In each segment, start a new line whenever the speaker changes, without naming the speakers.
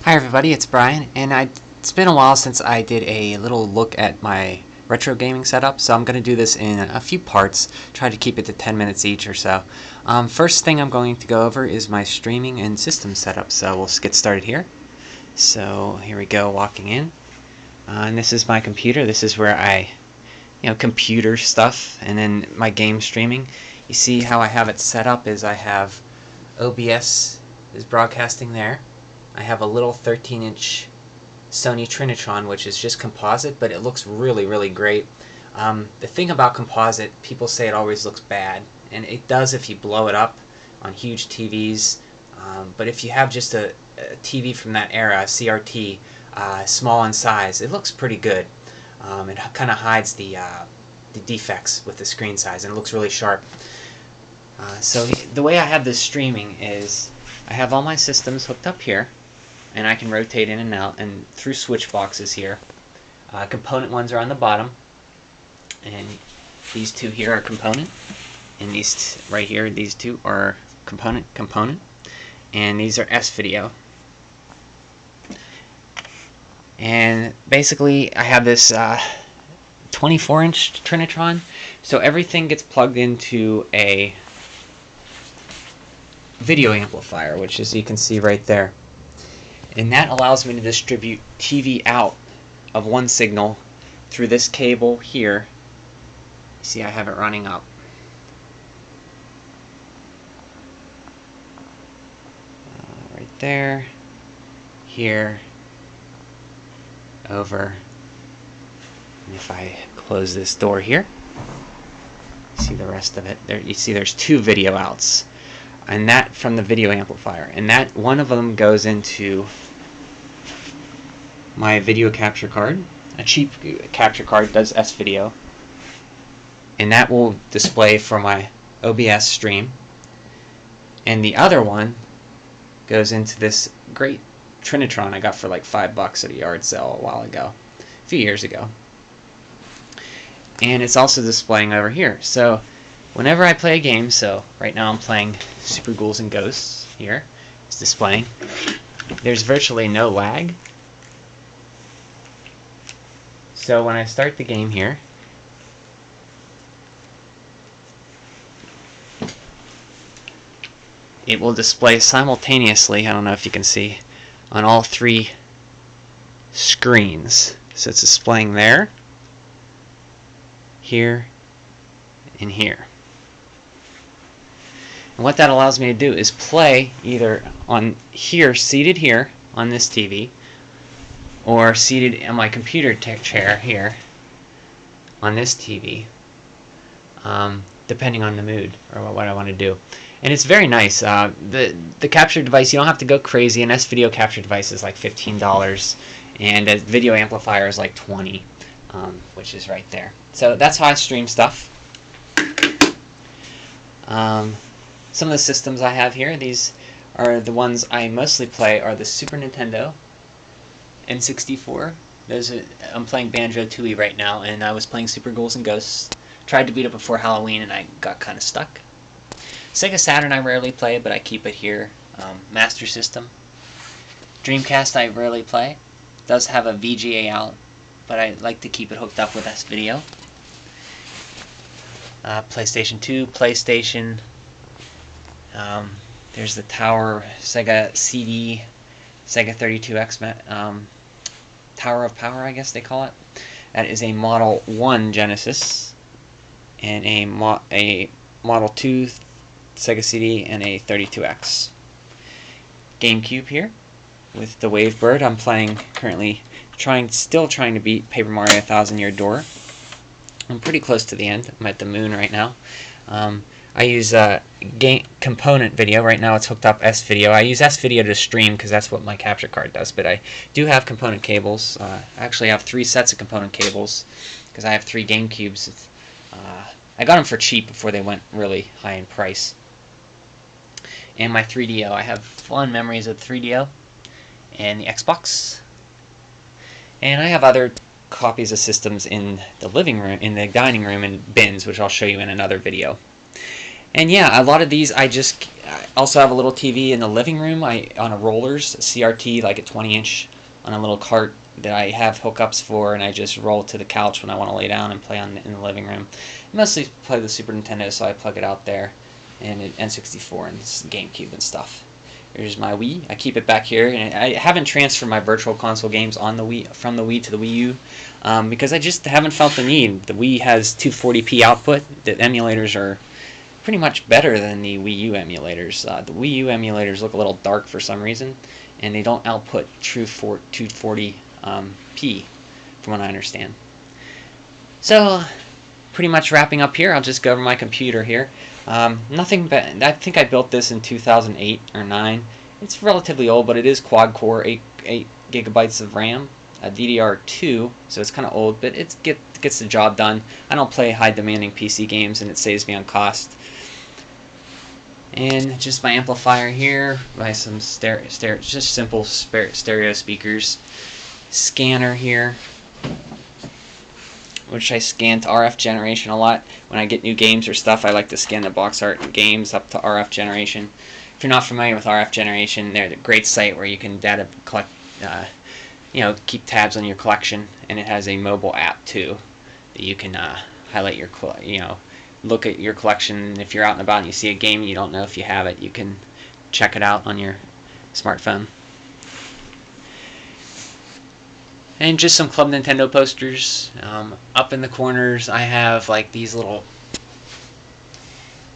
Hi everybody, it's Brian, and it's been a while since I did a little look at my retro gaming setup, so I'm going to do this in a few parts, try to keep it to 10 minutes each or so. First thing I'm going to go over is my streaming and system setup, so we'll get started here. So here we go, walking in, and this is my computer. This is where I computer stuff, and then my game streaming. You see how I have it set up is I have OBS is broadcasting there. I have a little 13-inch Sony Trinitron, which is just composite, but it looks really great. The thing about composite, people say it always looks bad, and it does if you blow it up on huge TVs, but if you have just a TV from that era, a CRT, small in size, it looks pretty good. It kind of hides the defects with the screen size, and it looks really sharp. So the way I have this streaming is I have all my systems hooked up here, and I can rotate in and out and through switch boxes here. Component ones are on the bottom, and these two here are component, and these right here, these two are component, and these are S-Video. And basically I have this 24-inch Trinitron, so everything gets plugged into a video amplifier, which as you can see right there. And that allows me to distribute TV out of one signal through this cable here. You see I have it running up. Right there, here, over. And if I close this door here, you see the rest of it. There, you see there's two video outs, and that from the video amplifier, and that one of them goes into my video capture card. A cheap capture card does S-Video, and that will display for my OBS stream, and the other one goes into this great Trinitron I got for like $5 at a yard sale a while ago, a few years ago, and it's also displaying over here. So whenever I play a game, so right now I'm playing Super Ghouls and Ghosts here, it's displaying. There's virtually no lag. So when I start the game here, it will display simultaneously, I don't know if you can see, on all three screens. So it's displaying there, here, and here. And what that allows me to do is play either on here, seated here on this TV, or seated in my computer chair here on this TV, depending on the mood or what I want to do. And it's very nice. The capture device, you don't have to go crazy. An S-Video capture device is like $15, and a video amplifier is like $20, which is right there. So that's how I stream stuff. Some of the systems I have here, these are the ones I mostly play, are the Super Nintendo N64. I'm playing Banjo-Tooie right now, and I was playing Super Ghouls and Ghosts. Tried to beat it before Halloween, and I got kind of stuck. Sega Saturn I rarely play, but I keep it here. Master System. Dreamcast I rarely play. It does have a VGA out, but I like to keep it hooked up with S-Video. PlayStation 2, PlayStation. There's the Tower Sega CD, Sega 32X Tower of Power, I guess they call it. That is a Model 1 Genesis, and a Model 2 Sega CD, and a 32X. GameCube here with the Wavebird. I'm playing currently, still trying to beat Paper Mario 1000 Year Door. I'm pretty close to the end. I'm at the moon right now. I use game component video. Right now it's hooked up S-Video. I use S-Video to stream because that's what my capture card does, but I do have component cables. I actually have 3 sets of component cables because I have 3 GameCubes. I got them for cheap before they went really high in price. And my 3DO. I have fond memories of 3DO and the Xbox. And I have other copies of systems in the living room, in the dining room, and bins, which I'll show you in another video. And yeah, a lot of these I also have a little TV in the living room. On a rollers, a CRT, like a 20-inch on a little cart that I have hookups for, and I just roll to the couch when I want to lay down and play in the living room. I mostly play the Super Nintendo, so I plug it out there, and N64 and GameCube and stuff. Here's my Wii. I keep it back here, and I haven't transferred my Virtual Console games on the Wii from the Wii to the Wii U because I just haven't felt the need. The Wii has 240p output. The emulators are pretty much better than the Wii U emulators. The Wii U emulators look a little dark for some reason, and they don't output true 240p, from what I understand. So, pretty much wrapping up here. I'll just go over my computer here. Nothing bad. I think I built this in 2008 or 9. It's relatively old, but it is quad-core, 8 gigabytes of RAM, DDR2, so it's kind of old, but it gets the job done. I don't play high-demanding PC games, and it saves me on cost. And just my amplifier here, by some just simple stereo speakers. Scanner here, which I scan to RF generation a lot. When I get new games or stuff, I like to scan the box art games up to RF generation. If you're not familiar with RF generation, they're a great site where you can collect, keep tabs on your collection, and it has a mobile app too that you can highlight your, look at your collection. And if you're out and about and you see a game and you don't know if you have it, you can check it out on your smartphone. And just some Club Nintendo posters. Up in the corners, I have like these little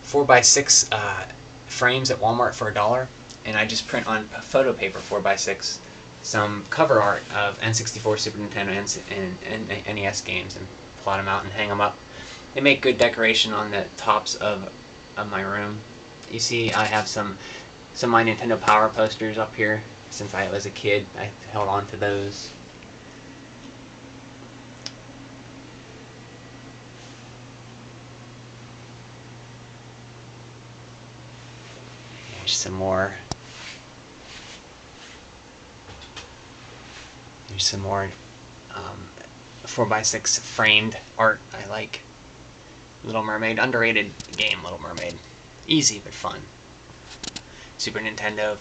4x6 frames at Walmart for $1, and I just print on photo paper 4x6 some cover art of N64, Super Nintendo, and NES games, and plot them out and hang them up. They make good decoration on the tops of my room. You see, I have some of my Nintendo Power posters up here. Since I was a kid, I held on to those. Here's some more. Here's some more 4x6 framed art I like. Little Mermaid, underrated game, Little Mermaid. Easy but fun. Super Nintendo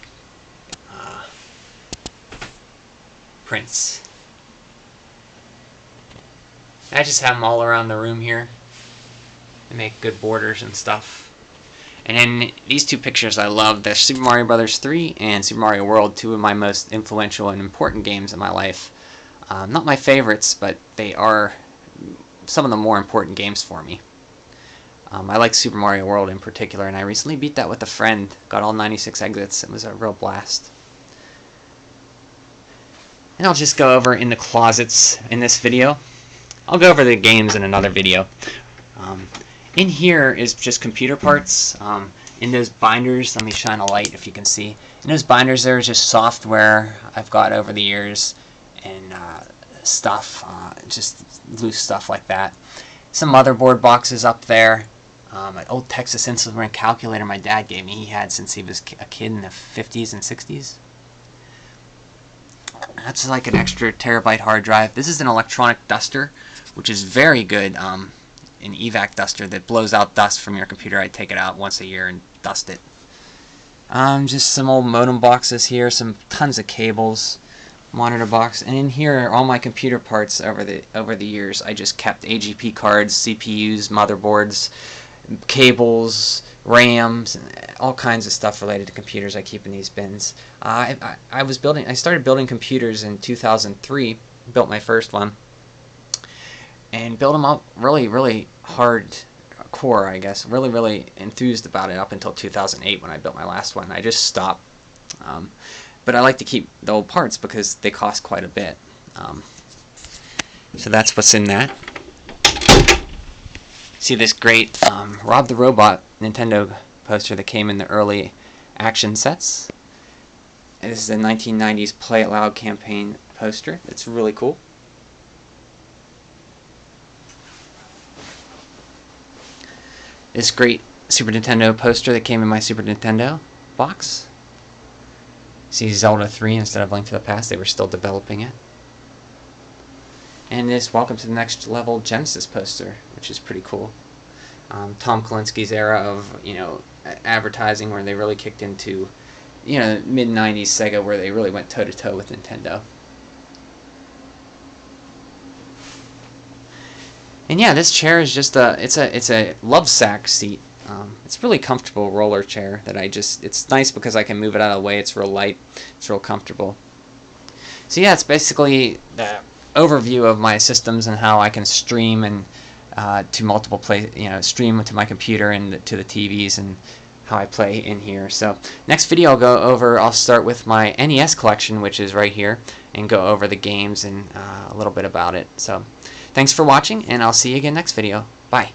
prints. I just have them all around the room here. They make good borders and stuff. And then these two pictures I love. They're Super Mario Bros. 3 and Super Mario World, two of my most influential and important games in my life. Not my favorites, but they are some of the more important games for me. I like Super Mario World in particular, and I recently beat that with a friend. Got all 96 exits. It was a real blast. And I'll just go over in the closets in this video. I'll go over the games in another video. In here is just computer parts. In those binders, let me shine a light if you can see. In those binders there is just software I've got over the years, and stuff, just loose stuff like that. Some motherboard boxes up there. An old Texas Instrument calculator my dad gave me. He had since he was a kid in the 50s and 60s. That's like an extra terabyte hard drive. This is an electronic duster, which is very good. An evac duster that blows out dust from your computer. I take it out once a year and dust it. Just some old modem boxes here, some tons of cables, monitor box, and in here are all my computer parts over the years. I just kept AGP cards, CPUs, motherboards, cables, RAMs, all kinds of stuff related to computers I keep in these bins. I started building computers in 2003, built my first one, and built them up really hardcore, I guess. Really enthused about it up until 2008 when I built my last one. I just stopped. But I like to keep the old parts because they cost quite a bit. So that's what's in that. See this great Rob the Robot Nintendo poster that came in the early action sets. And this is a 1990s Play It Loud campaign poster. It's really cool. This great Super Nintendo poster that came in my Super Nintendo box. See Zelda 3 instead of Link to the Past. They were still developing it. And this Welcome to the Next Level Genesis poster, which is pretty cool. Tom Kalinski's era of, you know, advertising, where they really kicked into, you know, mid-90s Sega, where they really went toe-to-toe with Nintendo. And yeah, this chair is just it's a love sack seat. It's really comfortable roller chair that it's nice because I can move it out of the way. It's real light. It's real comfortable. So yeah, it's basically the overview of my systems and how I can stream and to multiple stream to my computer and to the TVs, and how I play in here. So next video I'll start with my NES collection, which is right here, and go over the games and a little bit about it. So thanks for watching, and I'll see you again next video. Bye.